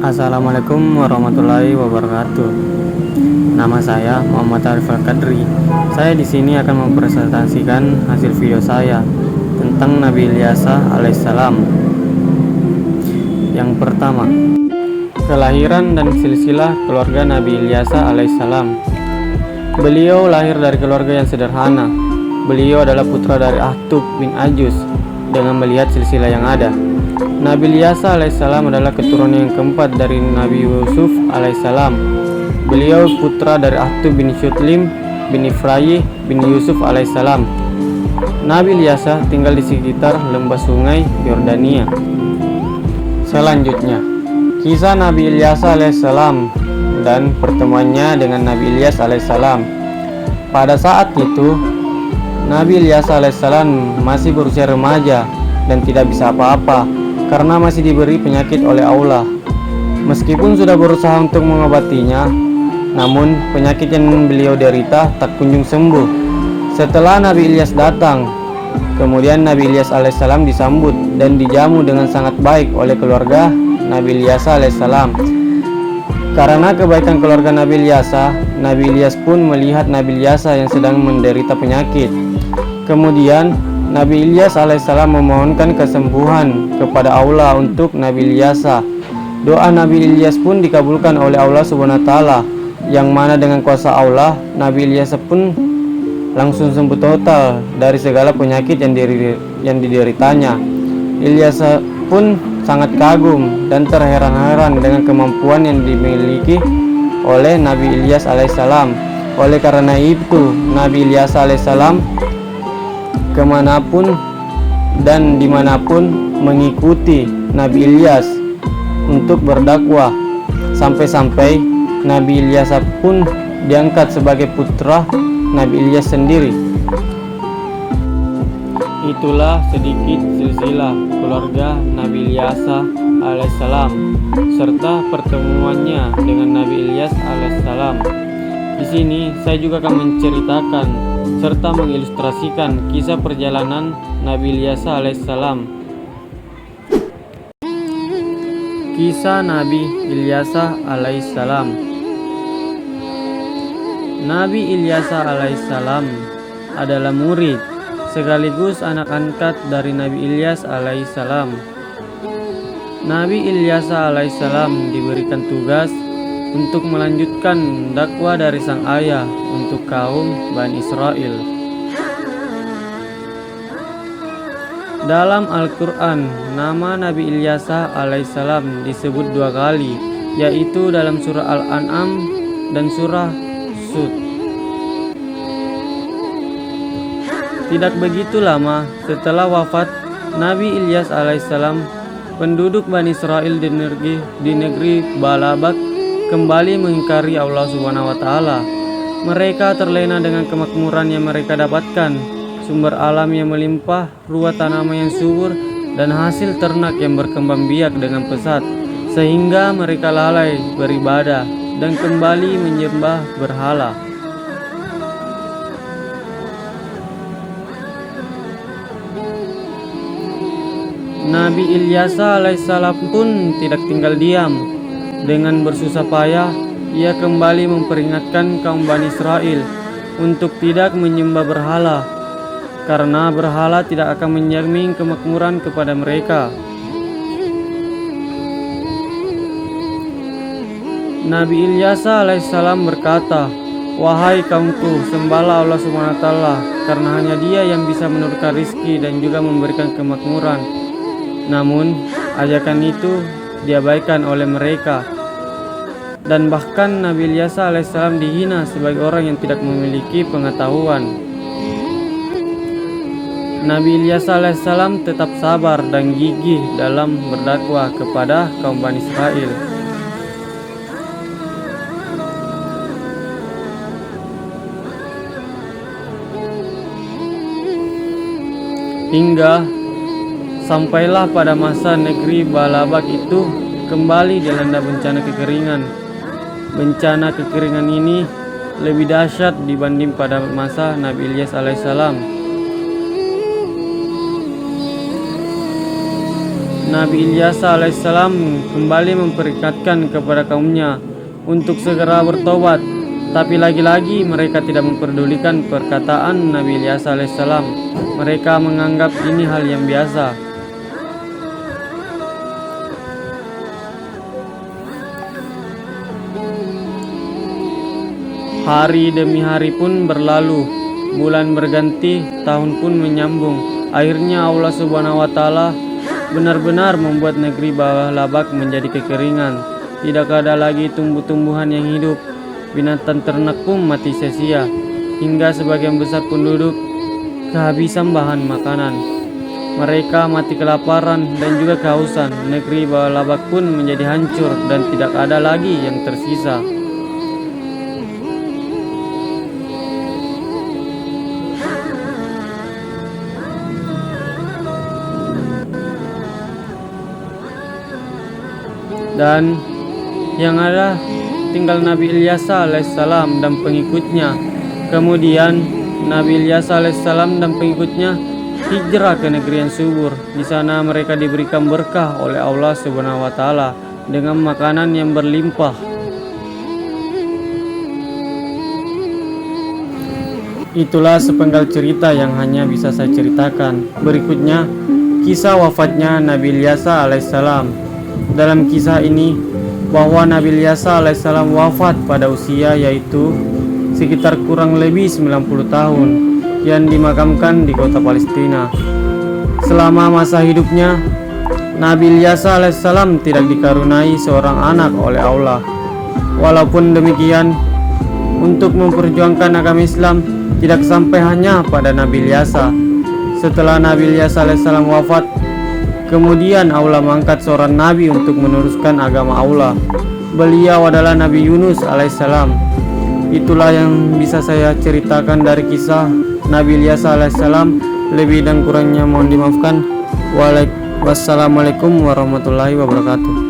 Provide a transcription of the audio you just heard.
Assalamualaikum warahmatullahi wabarakatuh. Nama saya Muhammad Arif Al-Qadri. Saya di sini akan mempresentasikan hasil video saya tentang Nabi Ilyasa alaihissalam. Yang pertama, kelahiran dan silsilah keluarga Nabi Ilyasa alaihissalam. Beliau lahir dari keluarga yang sederhana. Beliau adalah putra dari Ahtub bin Ajus. Dengan melihat silsilah yang ada, Nabi Ilyasa alaihissalam adalah keturunan yang keempat dari Nabi Yusuf alaihissalam. Beliau putra dari Ahtub bin Syutlim bin Ifrayih bin Yusuf alaihissalam. Nabi Ilyasa tinggal di sekitar lembah sungai Yordania. Selanjutnya, kisah Nabi Ilyasa alaihissalam dan pertemuannya dengan Nabi Ilyas alaihissalam. Pada saat itu, Nabi Ilyasa alaihissalam masih berusia remaja dan tidak bisa apa-apa karena masih diberi penyakit oleh Allah. Meskipun sudah berusaha untuk mengobatinya, namun penyakit yang beliau derita tak kunjung sembuh. Setelah Nabi Ilyas datang, kemudian Nabi Ilyas alaihissalam disambut dan dijamu dengan sangat baik oleh keluarga Nabi Ilyasa alaihissalam. Karena kebaikan keluarga Nabi Ilyasa, Nabi Ilyas pun melihat Nabi Ilyasa yang sedang menderita penyakit. Kemudian Nabi Ilyas alaihissalam memohonkan kesembuhan kepada Allah untuk Nabi Ilyasa. Doa Nabi Ilyas pun dikabulkan oleh Allah Subhanahu wa taala, yang mana dengan kuasa Allah Nabi Ilyas pun langsung sembuh total dari segala penyakit yang dideritanya. Ilyas pun sangat kagum dan terheran-heran dengan kemampuan yang dimiliki oleh Nabi Ilyas alaihissalam. Oleh karena itu, Nabi Ilyas alaihissalam kemanapun dan dimanapun mengikuti Nabi Ilyas untuk berdakwah, sampai-sampai Nabi Ilyas pun diangkat sebagai putra Nabi Ilyas sendiri. Itulah sedikit silsilah keluarga Nabi Ilyasa alaihissalam serta pertemuannya dengan Nabi Ilyas alaihissalam. Di sini saya juga akan menceritakan serta mengilustrasikan kisah perjalanan Nabi Ilyasa alaihissalam. Kisah Nabi Ilyasa alaihissalam. Nabi Ilyasa alaihissalam adalah murid sekaligus anak angkat dari Nabi Ilyas alaihissalam. Nabi Ilyasa alaihissalam diberikan tugas untuk melanjutkan dakwah dari sang ayah untuk kaum Bani Israel. Dalam Al-Quran, nama Nabi Ilyasa alaihissalam disebut 2 kali, yaitu dalam surah Al-An'am dan surah Sud. Tidak begitu lama setelah wafat Nabi Ilyas alaihissalam, penduduk Bani Israel di negeri Balabak kembali mengingkari Allah Subhanahu wa taala. Mereka terlena dengan kemakmuran yang mereka dapatkan, sumber alam yang melimpah, ruah tanaman yang subur, dan hasil ternak yang berkembang biak dengan pesat, sehingga mereka lalai beribadah dan kembali menyembah berhala. Nabi Ilyasa alaihissalam pun tidak tinggal diam. Dengan bersusah payah, ia kembali memperingatkan kaum Bani Israel untuk tidak menyembah berhala, karena berhala tidak akan menjamin kemakmuran kepada mereka. Nabi Ilyasa alaihissalam berkata, "Wahai kaumku, sembahlah Allah Subhanahu wa taala, karena hanya Dia yang bisa menurunkan rizki dan juga memberikan kemakmuran." Namun, ajakan itu diabaikan oleh mereka, dan bahkan Nabi Ilyasa alaihissalam dihina sebagai orang yang tidak memiliki pengetahuan. Nabi Ilyasa alaihissalam tetap sabar dan gigih dalam berdakwah kepada kaum Bani Israel. Hingga sampailah pada masa negeri Balabak itu kembali dilanda bencana kekeringan. Bencana kekeringan ini lebih dahsyat dibanding pada masa Nabi Ilyas alaihissalam. Nabi Ilyas alaihissalam kembali memperingatkan kepada kaumnya untuk segera bertobat, tapi lagi-lagi mereka tidak memperdulikan perkataan Nabi Ilyas alaihissalam. Mereka menganggap ini hal yang biasa. Hari demi hari pun berlalu, bulan berganti, tahun pun menyambung. Akhirnya Allah Subhanahu wa Ta'ala benar-benar membuat negeri bawah Labak menjadi kekeringan. Tidak ada lagi tumbuh-tumbuhan yang hidup, binatang ternak pun mati sia-sia, hingga sebagian besar penduduk kehabisan bahan makanan. Mereka mati kelaparan dan juga kehausan. Negeri bawah Labak pun menjadi hancur dan tidak ada lagi yang tersisa. Dan yang ada tinggal Nabi Ilyas alaihissalam dan pengikutnya. Kemudian Nabi Ilyas alaihissalam dan pengikutnya hijrah ke negeri yang subur. Di sana mereka diberikan berkah oleh Allah Subhanahu wa Ta'ala dengan makanan yang berlimpah. Itulah sepenggal cerita yang hanya bisa saya ceritakan. Berikutnya kisah wafatnya Nabi Ilyas alaihissalam. Dalam kisah ini bahwa Nabi Ilyas alaihissalam wafat pada usia yaitu sekitar kurang lebih 90 tahun yang dimakamkan di kota Palestina. Selama masa hidupnya Nabi Ilyas alaihissalam tidak dikaruniai seorang anak oleh Allah. Walaupun demikian, untuk memperjuangkan agama Islam tidak sampai hanya pada Nabi Ilyas. Setelah Nabi Ilyas alaihissalam wafat, kemudian Allah mengangkat seorang nabi untuk meneruskan agama Allah. Beliau adalah Nabi Yunus alaihissalam. Itulah yang bisa saya ceritakan dari kisah Nabi Ilyas alaihissalam. Lebih dan kurangnya mohon dimaafkan. Wassalamualaikum warahmatullahi wabarakatuh.